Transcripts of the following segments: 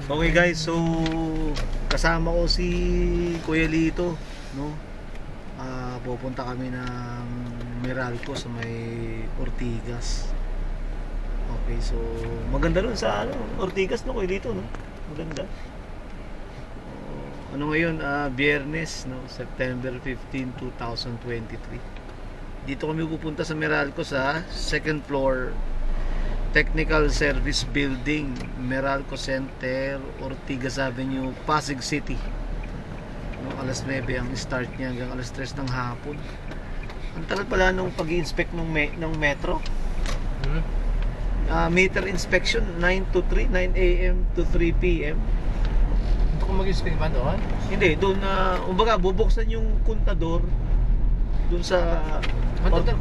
Okay guys, so kasama ko si Kuya Lito, no? Pupunta kami ng Meralco sa may Ortigas. Okay, so maganda rin sa Ortigas, no, Kuya Lito, no? Maganda. Ano ngayon, Biyernes, no, September 15, 2023. Dito kami pupunta sa Meralco sa second floor Technical Service Building, Meralco Center, Ortigas Avenue, Pasig City. No, alas 9 ang start niya hanggang alas 3 ng hapon. Ang tagal pala nung pag-i-inspect ng metro. Meter inspection 9 to 3, 9 a.m. to 3 p.m. Kung mag-inspect ba doon? Hindi, doon umbaga bubuksan yung kontador doon sa Kontador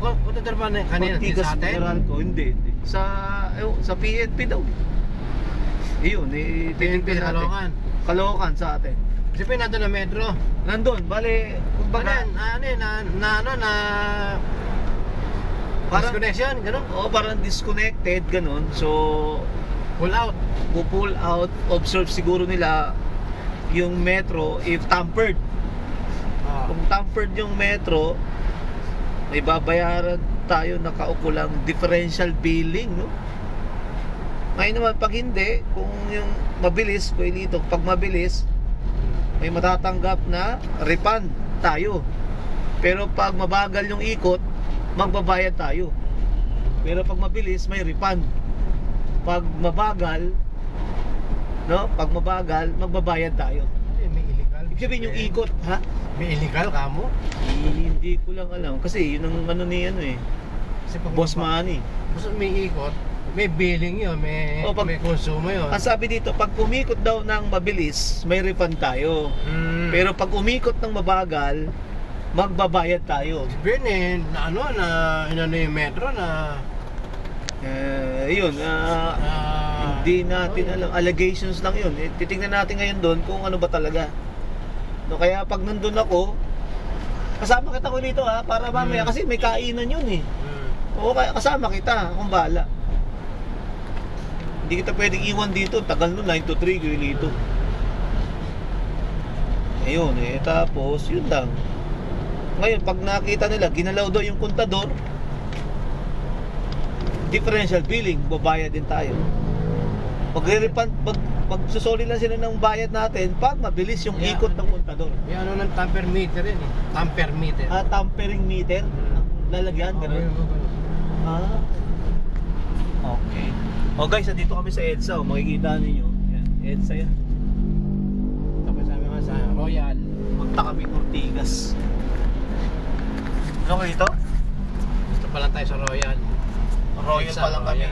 ba kanina? Ortigas Sa atin? Meralco, hindi. Sa PNP daw. Iyon, PNP titignan natin. Caloocan. Caloocan sa atin. Kasi pinado na metro. Nandun, bale, kumbaga, parang, disconnection, gano'n? parang disconnected, ganun. So, Pull out. pull out, observe siguro nila yung metro if tampered. Kung tampered yung metro, may babayaran tayo na kaukulang differential billing, no? Ngayon naman, pag hindi, kung yung mabilis, pag mabilis, may matatanggap na refund tayo. Pero pag mabagal yung ikot, magbabayad tayo. Pero pag mabilis, may refund. Pag mabagal, no? Pag mabagal, magbabayad tayo. May illegal. Ibig sabihin yung ikot, ha? May illegal ka mo? Hindi ko lang alam. Kasi yun ang ano ni Kasi pag Boss Manny. Basta may ikot, may billing yun, may konsumo yun. Ang sabi dito, pag umikot daw ng mabilis, may refund tayo. Pero pag umikot ng mabagal, magbabayad tayo. Sabihin inano yung metro na Yun, hindi natin alam. Allegations lang yun. Titingnan natin ngayon doon kung ano ba talaga. No, kaya pag nandun ako, kasama kita ko dito ha, para mamaya, kasi may kainan yun eh. Oo, kaya kasama kita, akong bahala. Hindi kita pwedeng iwan dito, tagal nun, 9 to 3, kayo dito. Ayun tapos, yun lang. Ngayon, pag nakita nila, ginalaw daw yung kontador, differential billing, babayad din tayo. Magre-refund, magsusoli lang sila ng bayad natin pag mabilis yung ikot ng kontador. may ano ng tamper meter yun eh. Tamper meter. Tampering meter, lalagyan, gano'n. Okay. Guys, dito kami sa EDSA, makikita ninyo. Yan, EDSA yan. Tapos sabi nga sa Royal. Punta kami Ortigas. Ano kayo ito? Gusto pa lang tayo sa Royal. Royal pa lang kami.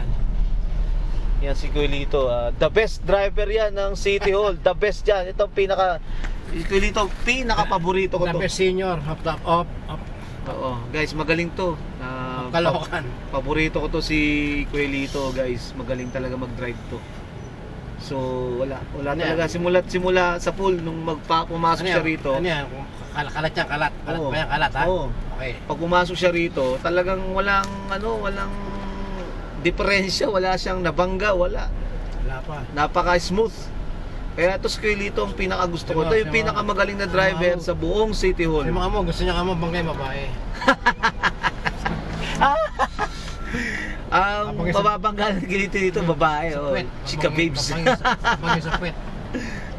Yan si Kuya Lito, the best driver yan ng City Hall. The best yan. Ito pinaka Kuya Lito, pinaka-paborito ko to. The best senior, up. Oo, guys, magaling to. Caloocan. Paborito ko to si Kuya Lito, guys. Magaling talaga mag-drive to. So, wala talaga. Simula sa pool nung pumasok siya rito. Ano yan? Kalat yan, kalat. Kalat Oo. ba yan? Kalat, ha? Oo. Okay. Pag pumasok siya rito, talagang walang diferensya, wala siyang nabangga, wala. Wala pa. Napaka-smooth. Kaya ito si Kuya Lito ang pinaka-gusto ko. Ito yung pinakamagaling na driver sa buong City Hall. Yung mga mo, gusto niya ka mo banggay babae. Ang mababangga ng Kilito dito, babae. Chika babes. Banggay sa puwet.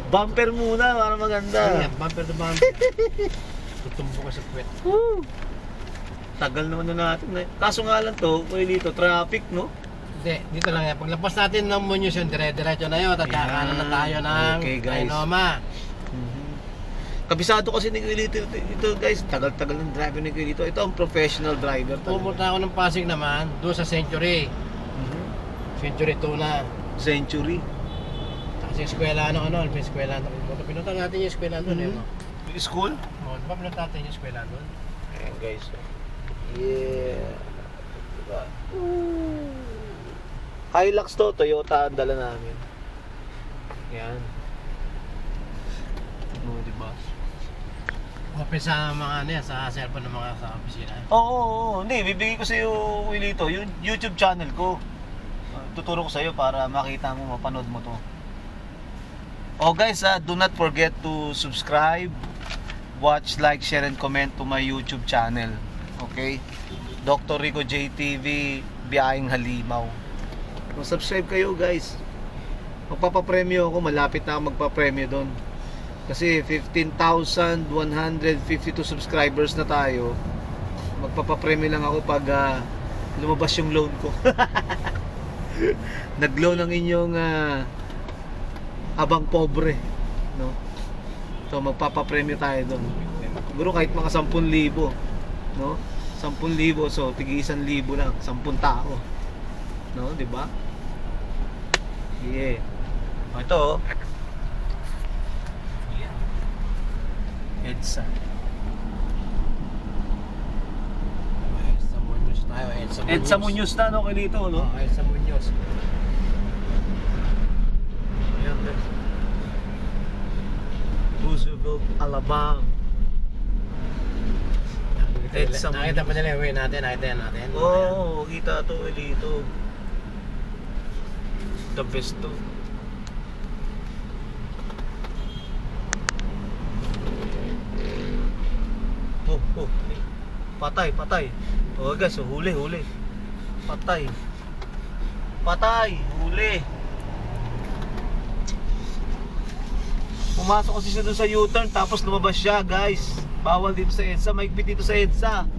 Bumper muna para maganda. Ayan, bumper to bumper. Tutumbo ka sa puwet. Woo! Tagal naman na natin. Kaso nga lang to, Kuya Lito, traffic, no? Hindi, dito lang yan. Paglabas natin ng Muñoz yun, dire-diretso na yun. Tatakanan na tayo ng Okay, guys. Ainoma. Kabisado kasi ni Kuya Lito ito, guys. Tagal-tagal ng driver ni Kuya Lito. Ito ang professional driver talaga. Pumunta ako ng Pasig naman, doon sa Century. Century 2 na. Century. Kasi eskwela may eskwela pinunta natin yung eskwela doon. School? Oo, di ba pinunta natin yung eskwela doon? Ayan, guys. Yeah. Diba? Hilux to, Toyota ang dala namin. Yan. Diba? Open sa mga sa cellphone ng mga sa opisina. Oo. Hindi, bibigay ko sa iyo, Wilito, yung YouTube channel ko. Tuturo ko sa iyo para makita mo, mapanood mo to. Oh guys, do not forget to subscribe, watch, like, share, and comment to my YouTube channel. Okay? Dr. Rico JTV, Biyaheng Halimaw. Subscribe kayo guys. Magpapapremyo ako, malapit na ako magpapremyo doon. Kasi 15,152 subscribers na tayo. Magpapapremyo lang ako pag lumabas yung loan ko. Nag-loan ang inyong abang pobre, no? So magpapapremyo tayo doon. Siguro kahit mga 10,000, no? 10,000, so tigi 1,000 lang, 10 tao. No, 'di ba? Yeah. Ito. Yeah. EDSA. Edsa Muñoz tayo, Edsa Muñoz. EDSA Muñoz na, no, kay dito, no? Edsa Muñoz. Ayan, guys. Roosevelt, Alabang. Edsa Nakita pa nila yung way natin, nakita natin. Oo, kita to, dito. The best to. Oh. Patay. Oh guys, huli. Patay, huli. Pumasok kasi siya doon sa U-turn tapos lumabas siya, guys. Bawal dito sa EDSA, maigpit dito sa EDSA.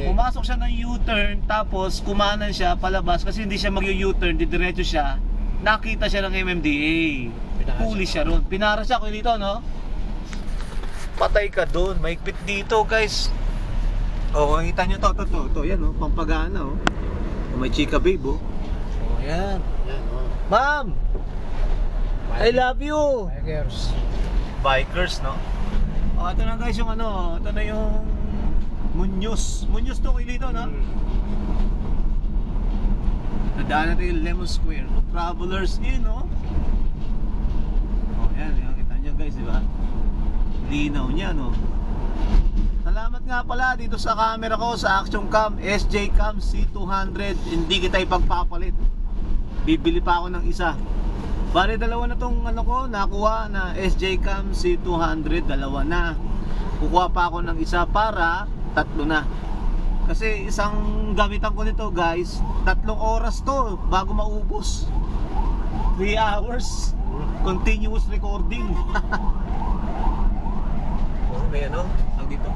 Pumasok siya ng U-turn tapos kumanan siya palabas kasi hindi siya mag-U-turn, didiretso siya. Nakita siya ng MMDA. Huli siya ron. Pinara siya kung dito, no? Patay ka doon, maigpit dito, guys. Oh, nakita niyo to, yan, oh, Pampagana, oh. May chika babe, oh. Oh, yan. Yan, oh. Ma'am, I love you. Bikers. No? Oh, ito na guys yung ano, ito na yung Muñoz to kay dito, no? Nadaan natin yung Lemon Square. No? Travelers in, no? Oh, yan, kita nyo guys, di ba? Linaw niya, no? Salamat nga pala dito sa camera ko, sa Action Cam SJ Cam C200. Hindi kita ipagpapalit. Bibili pa ako ng isa. Bale, dalawa na tong ano ko, nakuha na SJ Cam C200, dalawa na. Kukuha pa ako ng isa para tatlo na. Kasi isang gamitan ko nito, guys, 3 oras to bago maubos. 3 hours continuous recording. Oh, may ano, tawag dito,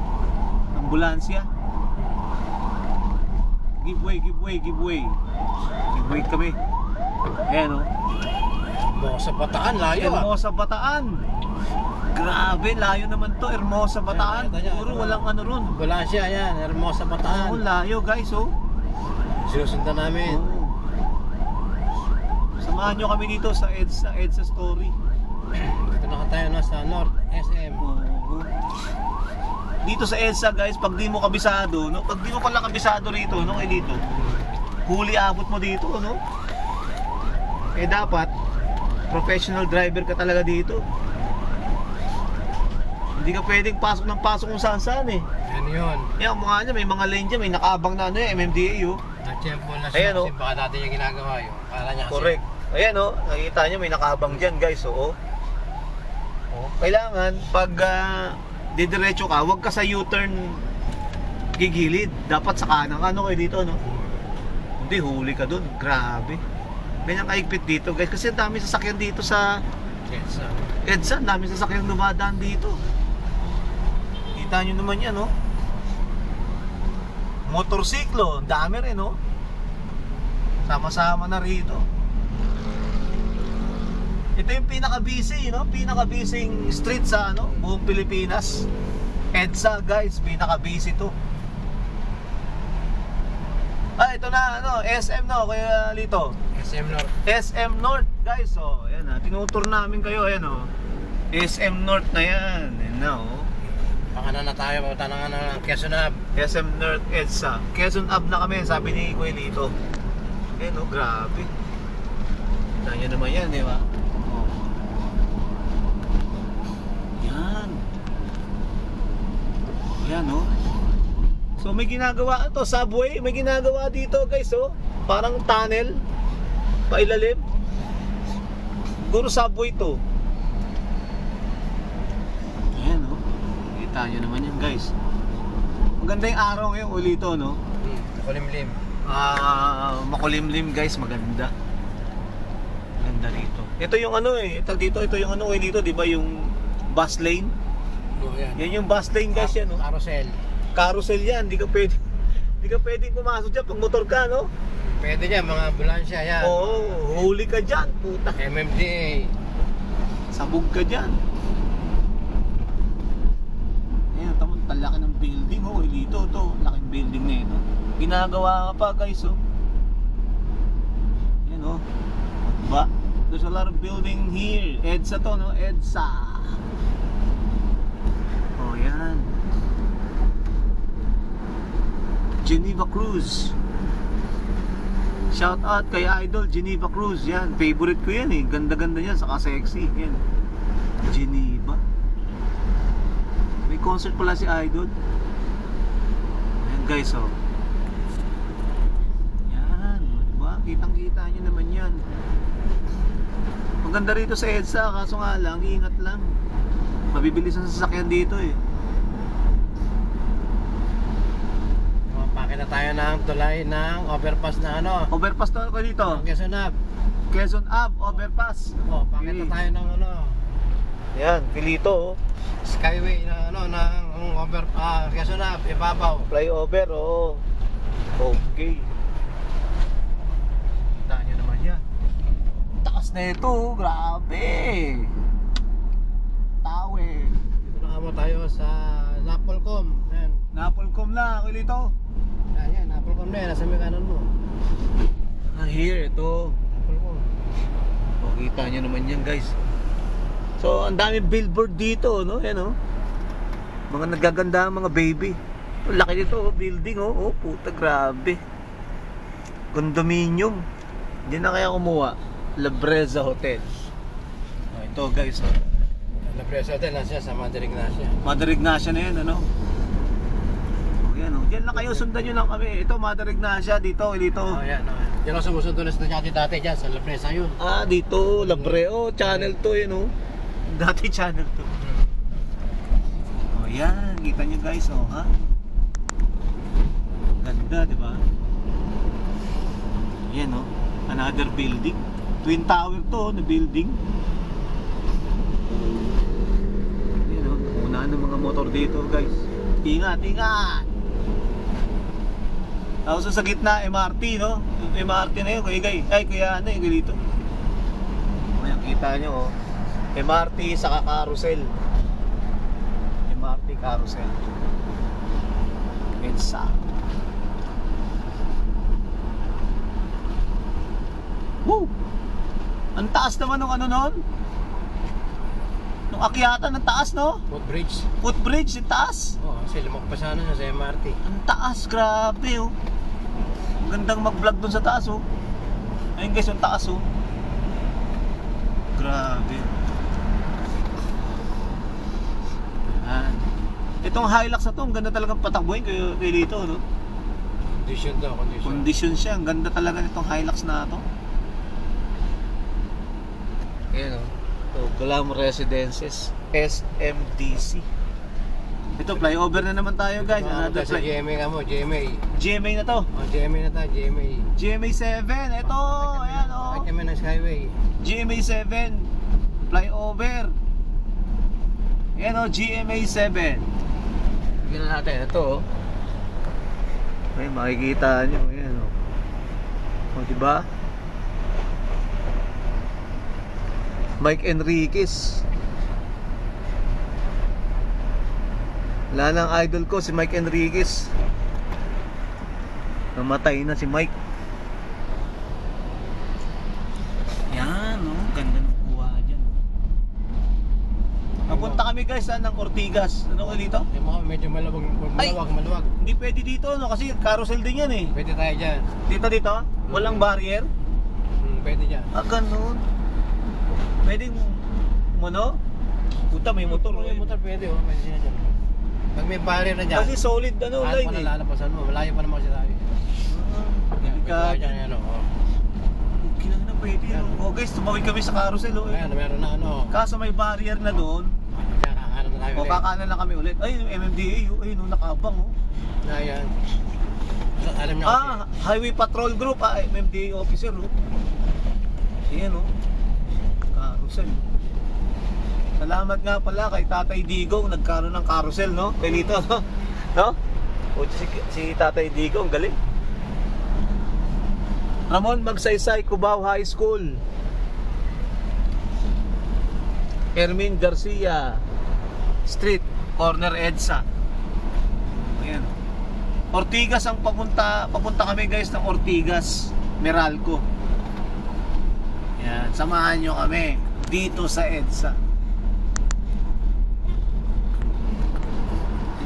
ambulansya. Giveaway kami. Ayan, oh. Hermosa Bataan, layo ah. Hermosa Bataan. Grabe, layo naman to. Hermosa Bataan. Puro walang ano ron. Ambulansya, yan. Hermosa Bataan. Oo, layo guys, oh. Sinusundan namin. Oo. Samahan nyo kami dito sa EDSA Story. Dito na tayo na sa North SM. Oo. Dito sa EDSA guys, pag di mo kabisado, no? Pag di mo pala kabisado rito, no? Dito. Huli abot mo dito, no? Dapat professional driver ka talaga dito. Hindi ka pwedeng pasok ng pasok kung saan eh. Yan yun. Yan, mukha niya, may mga lane dyan, may nakaabang na ano MMDA, oh. Na-tempo na Ayan, siya oh. kasi baka dati niya ginagawa yun. Kala niya kasi. Correct. Ayan, oh, nakita niyo may nakaabang dyan, guys, oh. Kailangan pag didiretso ka, huwag ka sa U-turn gigilid. Dapat sa kanan ka, ano kayo dito, no? Hindi, huli ka dun. Grabe. Ganyan kaigpit dito, guys. Kasi ang dami sasakyan dito sa EDSA. Ang dami sasakyan dumadaan dito. Kita nyo naman yan, no? Motorsiklo, ang dami rin, no? Sama-sama na rito. Ito yung pinaka-busy, no? Pinaka-busy street sa ano, buong Pilipinas. EDSA, guys, pinaka-busy to. Ito na, ano, SM, no? Kaya Lito. SM North. SM North, guys. So, ayan na. Tinutur namin kayo, ayan, oh. SM North na yan. Ayan na, oh. Baka na tayo, papunta na nga ng Quezon Ave. SM North EDSA. Quezon Ave na kami, sabi ni Kuya Lito. Ayan, oh, grabe. Kita nyo naman yan, di ba? Yan. Yan, oh. So may ginagawa to, subway, may ginagawa dito, guys, oh. Parang tunnel pailalim. Siguro subway to. Ayan, no? Kita nyo naman yan, guys. Maganda yung araw ngayon, ulito, no? Kulimlim. Makulimlim, guys. Maganda. Maganda rito. Ito yung ano eh. Ito yung ano eh dito, di ba? Yung bus lane. Oh, yan. Yan yung bus lane, guys, yan, no? Carousel. Carousel yan. Di ka pwede pumasok dyan pag motor ka, no? Pwede dyan, mga ambulansya yan. Oo, huli ka dyan, puta. MMDA. Sabog ka dyan. Ayan, tamo, talaki ng building, oh, dito, to. Laking building na ito. Ginagawa ka pa, guys, oh. Ayan, oh. Ba? There's a lot of building here. EDSA to, no? EDSA. Oh, yan. Geneva Cruz. Shout out kay Idol Geneva Cruz. Yan, favorite ko yan eh. Ganda-ganda yan, saka sexy. Yan. Geneva. May concert pala si Idol. Ayan guys, oh. Yan, diba? Kitang-kita nyo naman yan. Maganda rito sa EDSA, kaso nga lang, ingat lang. Mabibilis ang sasakyan dito eh. Pakita tayo ng tulay ng overpass na ano. Overpass to ako dito. Quezon Ave. Quezon Ave, overpass. Oh, pakita Okay. tayo ng ano. Yan, Pilito, oh. Skyway na ano ng Quezon Ave, ibabaw. Flyover, oo. Okay. Kita nyo naman yan. Taas na ito, oh. Grabe. Tawe. Dito na kamo tayo sa Napolcom. Ayan. Napolcom na, ako dito. Ayan, Napolcom na yan. Nasa may kanan mo. Here, ito. Napolcom. O, kita nyo naman yan, guys. So, ang daming billboard dito, no? Yan, oh. Mga nagaganda mga baby. Ang laki nito, oh. Building, oh. Oh, puta, grabe. Condominium. Hindi na kaya kumuha. La Breza Hotel. Oh, ito, guys, oh. La Presa Hotel na siya sa Mother Ignacia. Mother Ignacia na yan, ano? Oh, yan, oh. Diyan lang kayo, sundan nyo lang kami. Ito, Mother Ignacia, dito, dito. Oh, yan. Oh. Yan ang sumusunod na estudyante dati dyan sa La Presa yun. Ah, dito, Labreo, channel 2 yun, oh. Dati channel 2. Oh, yan, kita nyo guys, oh, ha? Ganda, di ba? Yan, oh. Another building. Twin Tower to, oh, na building. Yan, oh. Unahan ng mga motor dito, guys. Ingat, ingat! Tapos sa gitna, MRT, no? MRT na yun, kuya Gay. Ay, kuya, ano yun, kuya dito. Ayan, kita nyo, oh. MRT saka carousel. MRT carousel. EDSA. Woo! Ang taas naman ng ano nun? Nung akyatan, ang taas, no? Footbridge. Footbridge, ang taas. Oh, kasi lumagpas na sa MRT. Ang taas, grabe, oh. Ang gandang mag-vlog dun sa taas, oh. Ayun guys, yung taas, oh. Grabe. Yan. Itong Hilux na to, ang ganda talagang patakbuhin kayo dito, no? Condition daw, condition. Condition siya, ang ganda talaga nitong Hilux na to. Ayan, oh. Ito, Glam Residences, SMDC. Ito, flyover na naman tayo, guys. Another Sa GMA ka mo, GMA. GMA na to. Oh, GMA na tayo, GMA. GMA 7, ito, ayan, oh. Bakit kami ng Skyway? GMA 7 flyover. Ayan, oh, GMA 7. Bigyan na natin ito, oh. May makikita nyo, ayan, oh. O, diba? Mike Enriquez. Wala nang idol ko, si Mike Enriquez. Namatay na si Mike. Yan, oh, ganda ng kuha dyan. Napunta kami guys ng Ortigas. Ano ko dito? Yung mga medyo maluwag. Hindi pwede dito, no? Kasi carousel din yan eh. Pwede tayo dyan. Dito? Walang barrier? Pwede dyan. Ah, ganun. Pwedeng, ano? Puta, may motor. May motor pwede, oh. Pwede siya dyan. Pag may barrier na dyan, Kasi solid ano line eh. lalapasan mo. Malayo pa naman kasi tayo. Delikado. Dyan, yan, oh. Kinang na, pwede. Oh guys, tumawid kami sa carousel. Oh. Ayan, meron na ano. Kaso may barrier na doon. Kakakanan na tayo O, ulit. kakanan lang kami ulit. Ay, yung MMDA, ayun, nakabang, oh. Ayan. Alam niyo kasi. Highway Patrol Group, MMDA officer, oh. Ayan, oh. Carousel. Salamat nga pala kay Tatay Digong, nagkaroon ng carousel, no? Pelito, no? No? O, si Tatay Digong, galing. Ramon Magsaysay, Cubao High School. Ermin Garcia Street, corner EDSA. Ayan. Ortigas ang papunta kami guys ng Ortigas, Meralco. Ayan, samahan nyo kami dito sa EDSA.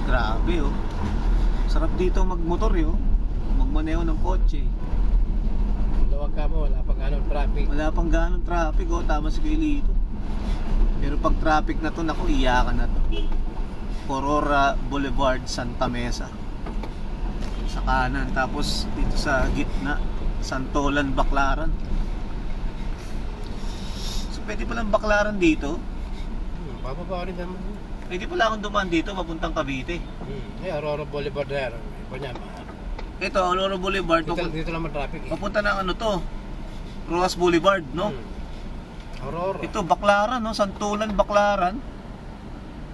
Grabe oh. Sarap dito magmotor oh. Magmaneho ng kotse. Luwag ka mo, wala pang ganong traffic. Wala pang ganong traffic oh, tama si Kailito. Pero pag traffic na to, naku, iyakan na to. Aurora Boulevard, Santa Mesa. Sa kanan, tapos dito sa gitna, Santolan, Baclaran. So pwede palang Baclaran dito. Bababa rin naman. Pwede pala akong dumaan dito, papuntang Cavite. Aurora Boulevard na yan. Iba niya. Ito, Aurora Boulevard, Dito naman traffic eh. papunta ng ano to, Roas Boulevard, no? Aurora. Ito, Baclaran, no? Santolan, Baclaran.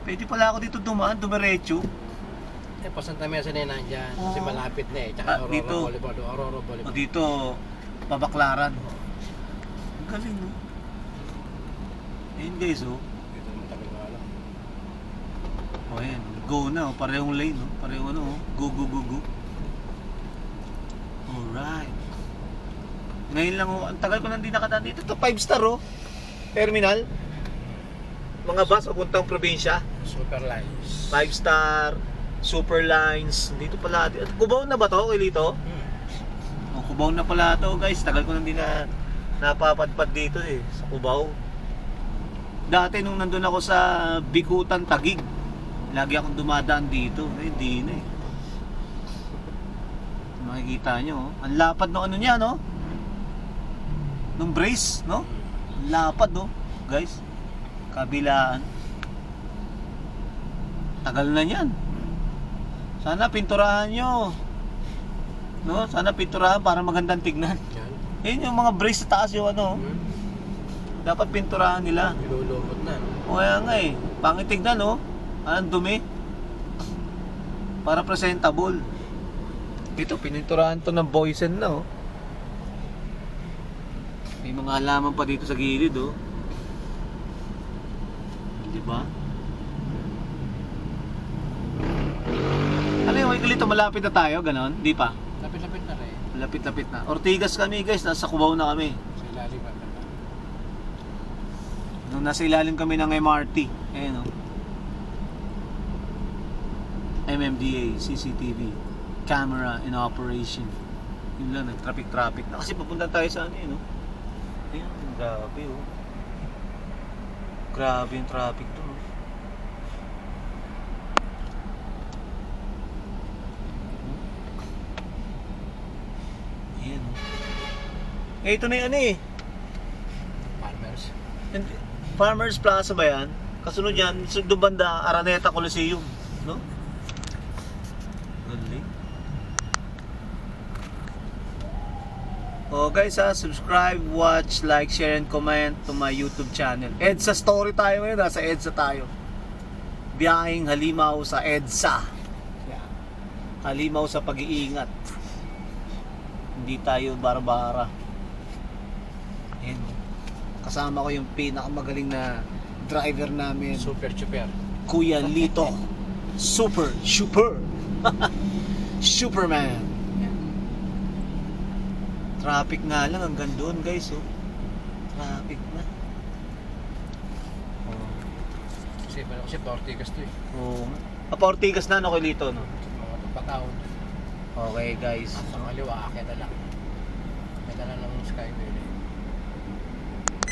Pwede pala ako dito dumaan, dumiretso. Eh, pa Santa Mesa na yun nandyan. Kasi Oo. malapit na eh. Tsaka Aurora Dito. Boulevard. Aurora O Boulevard. dito, pabaclaran. Ang galing, no? Ayun guys, oh. Dito naman tagal na alam. O ayan, go na, oh. Parehong lane, no? Parehong ano, oh. Go, go, go, go. Alright. Ngayon lang, oh. Ang tagal ko nang di nakadaan dito. Ito, 5-star, oh. Terminal. Mga bus, papuntang probinsya. Super lines. 5-star, super lines. Dito pala. Cubao na ba to, Kilito? Oh, Cubao na pala to, guys. Tagal ko nang di na napapadpad dito eh, sa Cubao. Dati nung nandun ako sa Bikutan, Taguig, lagi akong dumadaan dito. Eh, hindi na eh. Makikita nyo, oh. Ang lapad ng ano niya, no? Nung brace, no? Ang lapad, no? Guys, kabilaan. Tagal na yan. Sana pinturahan nyo. No? Sana pinturahan para magandang tignan. Yan. Yun yung mga brace sa taas yung ano. Dapat pinturahan nila. Nilulumot na. O kaya nga eh. Pangit tignan, no? Anong dumi. Para presentable. Ito, pininturahan to ng Boysen na, oh. May mga halaman pa dito sa gilid, oh. Diba? Ano yung Kilito, malapit na tayo, ganon? Di pa? Lapit-lapit na rin. Lapit-lapit na. Ortigas kami guys, nasa Cubao na kami. Sa ilalim pa. Nung nasa ilalim kami ng MRT. Ayan o. MMDA, CCTV, camera in operation. Yun lang, nag-traffic na. Kasi papunta tayo sa ano yun, no? Ayan, grabe oh. Grabe yung traffic doon. Oh. Ayan oh. Eh, ito na yung ano eh. Farmers. Farmers Plaza ba yan? Kasunod yan, doon banda, Araneta Coliseum, no? Galing. Oh guys subscribe, watch, like, share, and comment to my YouTube channel. EDSA story tayo ngayon, sa EDSA tayo. Biyaheng halimaw sa EDSA. Yeah. Halimaw sa pag-iingat. Hindi tayo bara-bara. Ayan. Kasama ko yung pinakamagaling na driver namin, Super. Kuya Lito. Super Superman. Traffic nga lang hanggang doon guys, oh. Traffic na. Oh. Kasi Ortigas to eh. Oh. Ortigas na, no, Kuya Lito, no? Mga pagkataon. Okay guys. Sa kaliwa, akit na lang. May dala ng Skyway.